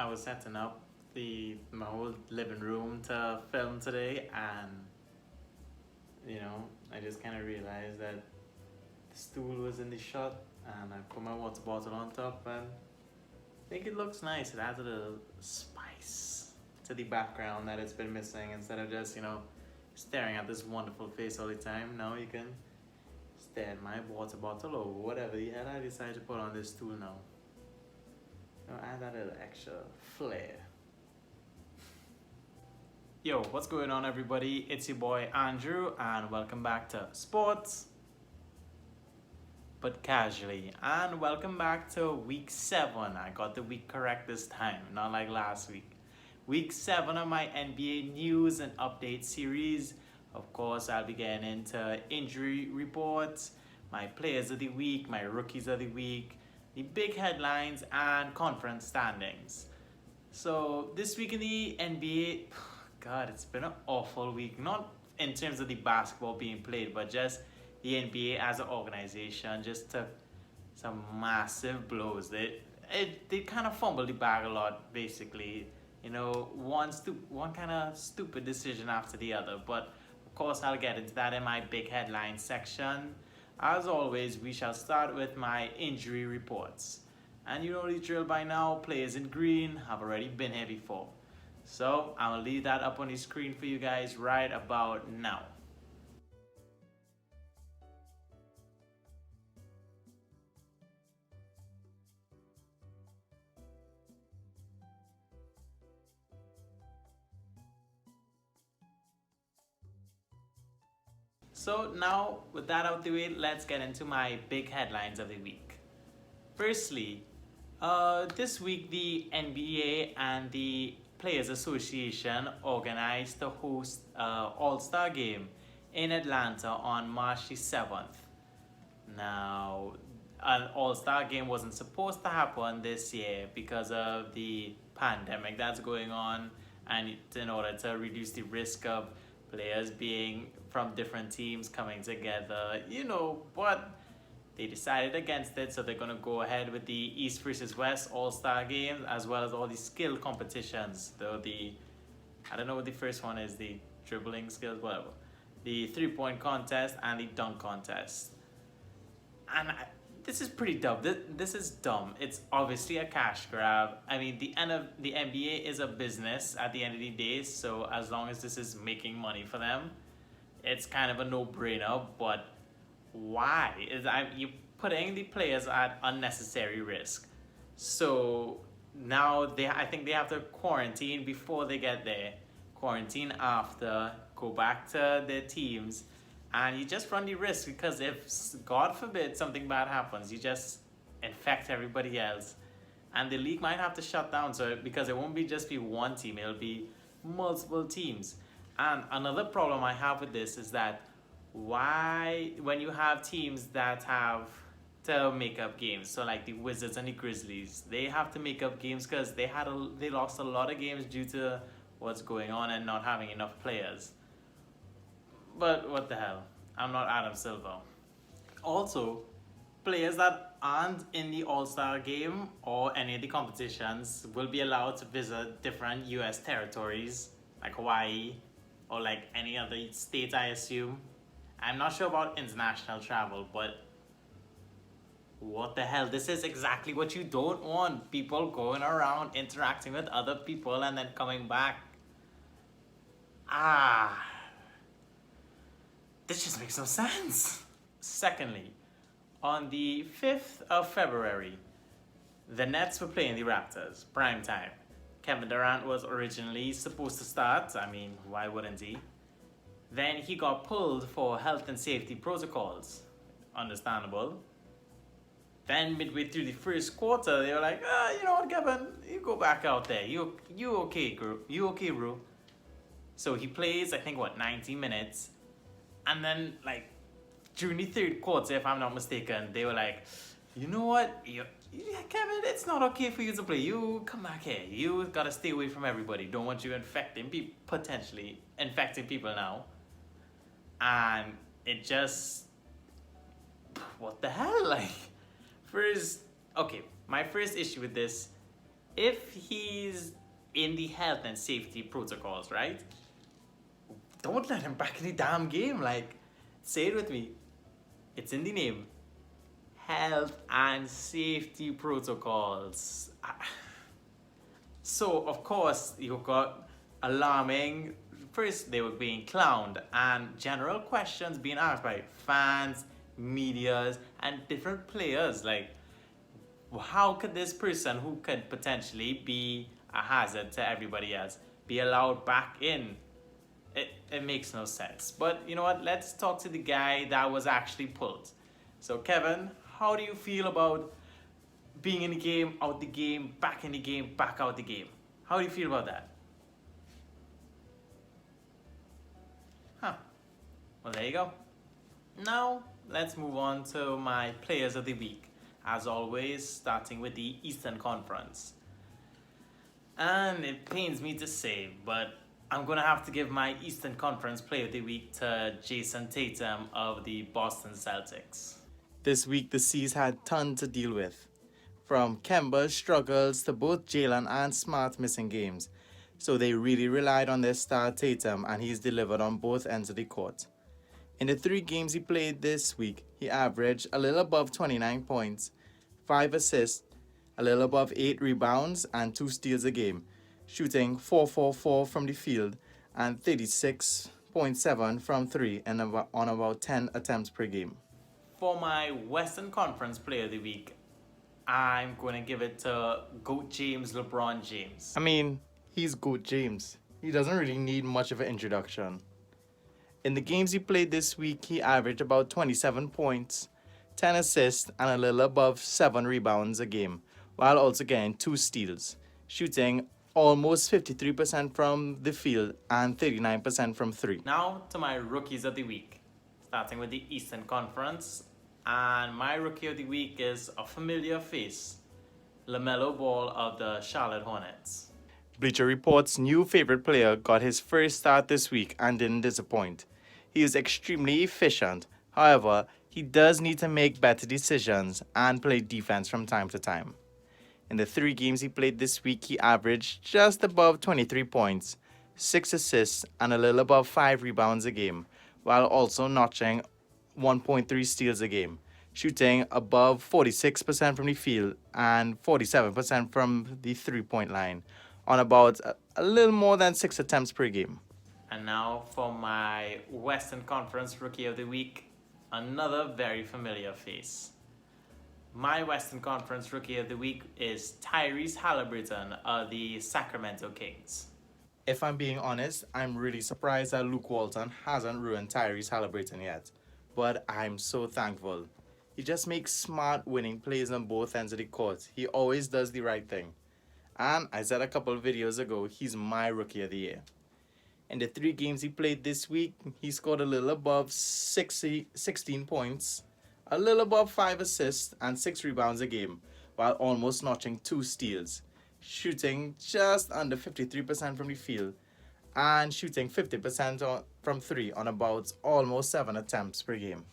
I was setting up my whole living room to film today, and I just kind of realized that the stool was in the shot, and I put my water bottle on top, and I think it looks nice. It adds a little spice to the background that it's been missing. Instead of just staring at this wonderful face all the time, now you can stare at my water bottle or whatever the hell I decide to put on this stool now. Add that little extra flair. Yo, what's going on, everybody? It's your boy Andrew, and welcome back to Sports But Casually. And welcome back to week 7. I got the week correct this time, not like last week. Week 7 of my NBA news and update series. Of course, I'll be getting into injury reports, my players of the week, my rookies of the week, the big headlines, and conference standings. So this week in the NBA, God, it's been an awful week. Not in terms of the basketball being played, but just the NBA as an organization just took some massive blows. They kind of fumbled the bag a lot, basically. One kind of stupid decision after the other. But of course, I'll get into that in my big headline section. As always, we shall start with my injury reports. And you know the drill by now, players in green have already been here before. So I'll leave that up on the screen for you guys right about now. So now, with that out the way, let's get into my big headlines of the week. Firstly, this week the NBA and the Players Association organized to host an All-Star game in Atlanta on March the 7th. Now, an All-Star game wasn't supposed to happen this year because of the pandemic that's going on, and in order to reduce the risk of players being from different teams coming together, but they decided against it, so they're going to go ahead with the East versus West All-Star games, as well as all the skill competitions. I don't know what the first one is, the dribbling skills, whatever. The three-point contest and the dunk contest. And this is pretty dumb. This is dumb. It's obviously a cash grab. I mean, the NBA is a business at the end of the day, so as long as this is making money for them, it's kind of a no-brainer. But why? You're putting the players at unnecessary risk. So now I think they have to quarantine before they get there, quarantine after, go back to their teams, and you just run the risk, because if, God forbid, something bad happens, you just infect everybody else. And the league might have to shut down, because it won't just be one team, it'll be multiple teams. And another problem I have with this is that when you have teams that have to make up games, so like the Wizards and the Grizzlies, they have to make up games because they lost a lot of games due to what's going on and not having enough players. But what the hell? I'm not Adam Silver. Also, players that aren't in the All-Star game or any of the competitions will be allowed to visit different US territories, like Hawaii or like any other state, I assume. I'm not sure about international travel, but what the hell? This is exactly what you don't want. People going around interacting with other people and then coming back. This just makes no sense. Secondly, on the 5th of February, the Nets were playing the Raptors, prime time. Kevin Durant was originally supposed to start. I mean, why wouldn't he? Then he got pulled for health and safety protocols. Understandable. Then midway through the first quarter, they were like, you know what, Kevin, you go back out there. You okay, bro? You okay, bro? So he plays, I think, 90 minutes. And then, during the third quarter, if I'm not mistaken, they were like, you know what? Kevin, it's not okay for you to play. You come back here. You gotta stay away from everybody. Don't want you potentially infecting people now. And it just, what the hell? My first issue with this if he's in the health and safety protocols, right? Don't let him back in the damn game. Like, say it with me. It's in the name. Health and safety protocols. So, of course, you got alarming. First, they were being clowned, and general questions being asked by fans, medias, and different players. Like, how could this person who could potentially be a hazard to everybody else be allowed back in? It makes no sense. But you know what? Let's talk to the guy that was actually pulled. So, Kevin, how do you feel about being in the game, out the game, back in the game, back out the game? How do you feel about that? Huh. Well, there you go. Now, let's move on to my players of the week. As always, starting with the Eastern Conference. And it pains me to say, but I'm going to have to give my Eastern Conference Player of the Week to Jason Tatum of the Boston Celtics. This week, the C's had tons to deal with. From Kemba's struggles to both Jalen and Smart missing games. So they really relied on their star Tatum, and he's delivered on both ends of the court. In the 3 games he played this week, he averaged a little above 29 points, 5 assists, a little above 8 rebounds, and 2 steals a game, shooting .444 from the field and 36.7 from 3 and on about 10 attempts per game. For my Western Conference Player of the Week, I'm going to give it to GOAT James, LeBron James. I mean, he's GOAT James. He doesn't really need much of an introduction. In the games he played this week, he averaged about 27 points, 10 assists, and a little above 7 rebounds a game, while also getting 2 steals, shooting almost 53% from the field and 39% from 3. Now to my Rookies of the Week, starting with the Eastern Conference. And my Rookie of the Week is a familiar face, LaMelo Ball of the Charlotte Hornets. Bleacher Report's new favorite player got his first start this week and didn't disappoint. He is extremely efficient. However, he does need to make better decisions and play defense from time to time. In the 3 games he played this week, he averaged just above 23 points, 6 assists, and a little above 5 rebounds a game, while also notching 1.3 steals a game, shooting above 46% from the field and 47% from the 3-point line, on about a little more than 6 attempts per game. And now for my Western Conference Rookie of the Week, another very familiar face. My Western Conference Rookie of the Week is Tyrese Halliburton of the Sacramento Kings. If I'm being honest, I'm really surprised that Luke Walton hasn't ruined Tyrese Halliburton yet. But I'm so thankful. He just makes smart winning plays on both ends of the court. He always does the right thing. And I said a couple of videos ago, he's my Rookie of the Year. In the 3 games he played this week, he scored a little above 16 points, a little above 5 assists, and 6 rebounds a game, while almost notching 2 steals, shooting just under 53% from the field, and shooting 50% from 3 on about almost 7 attempts per game.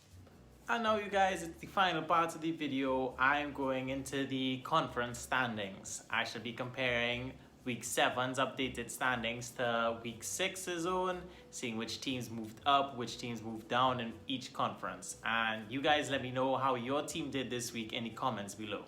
And now you guys, it's the final part of the video. I'm going into the conference standings. I shall be comparing Week 7's updated standings to Week 6's own, seeing which teams moved up, which teams moved down in each conference. And you guys let me know how your team did this week in the comments below.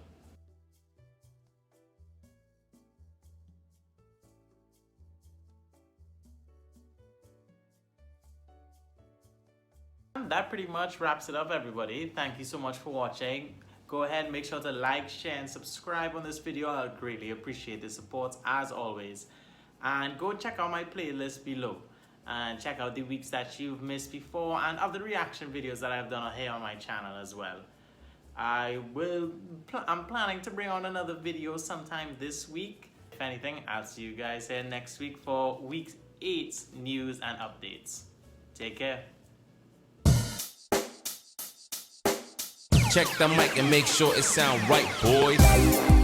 That pretty much wraps it up, everybody. Thank you so much for watching. Go ahead and make sure to like, share, and subscribe on this video. I'll greatly appreciate the support as always. And go check out my playlist below. And check out the weeks that you've missed before and other reaction videos that I've done here on my channel as well. I'm planning to bring on another video sometime this week. If anything, I'll see you guys here next week for Week 8's news and updates. Take care. Check the mic and make sure it sound right, boys.